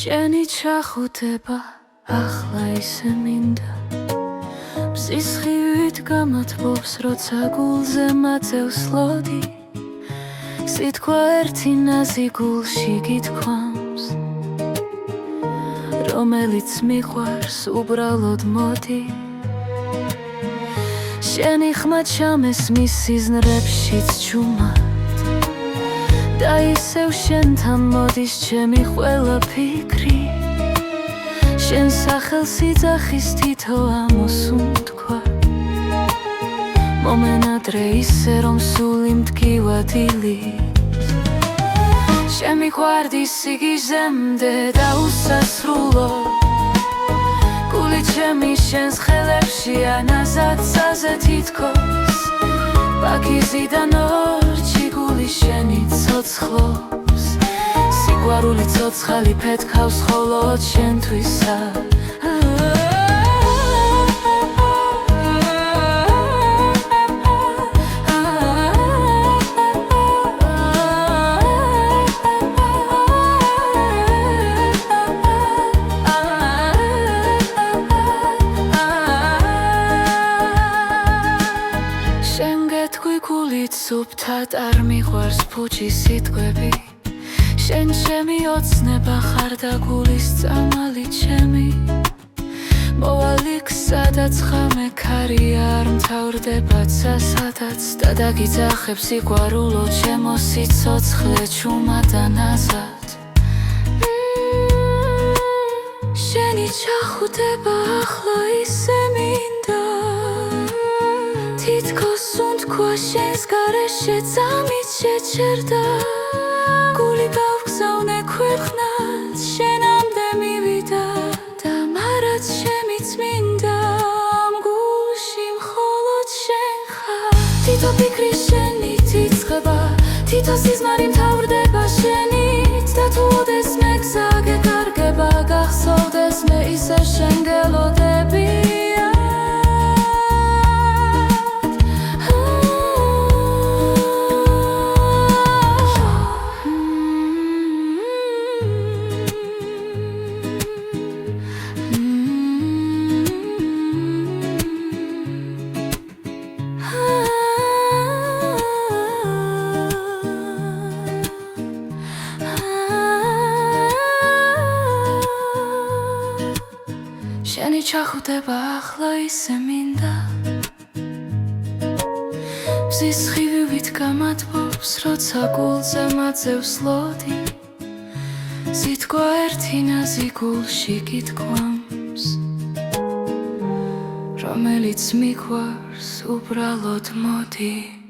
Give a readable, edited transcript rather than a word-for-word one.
შენი ჩახუტება ახლა ისე მინდა მზის ხივით გამათბობს როცა გულზე მაწევს ლოდი სიტყვა ერთი ნაზი გულში გითქვამს რომელიც მიყვარს უბრალოდ მოდი შენი ხმა ჩამესმის სიზნრებშიც ჩუმად და ისევ შენთან მოდის ჩემი ყველა ფიქრი შენ სახელს იძახის თითო ამოსუნთქვა მომენადრე ისე რომ სული მტკივადილი შემიყვარდი სიგიჟემდე და უსასრულო გული ჩემი შენს ხელებშია ნაზაცაზე თითქოს ბაქიზიდან ორჩი გული შენი ცოცხლობს სიყვარული ცოცხალი ფეთქავს მხოლოდ შენთვისა სუფთად არ მიყვარს ფუჭი სიტყვები შენ ჩემი ოცნება ხარ და გულის წამალი ჩემი მოვალიქ სადაც ხამე ქარი არ მთავრდება სადაც და დაგიძახებ სიყვარულო ჩემო სიცოცხლე ჩუმადან აზად შენი ჩახუტება ახლა ისე მინდა თითქოს სუნთქვა შენს გარეშე წამით შეჩერდა გული გავგზავნე ქვეყნად შენამდე მივიდა და მარად შემიც მინდა ამ გულში მხოლოდ შენ ხარ თითო ფიქრი შენით იწყება თითო სიზმარი მთავრდება შენით და თუ ოდესმე გზა გეკარგება გახსოვდეს მე ისე შენ გელოდები შენი ჩახუტება ახლა ისე მინდა მზის ხივივით გამათბობს როცა გულზე მაწევს ლოდი სიტყვა ერთი ნაზი გულში გითქვამს რომელიც მიყვარს უბრალოდ მოდი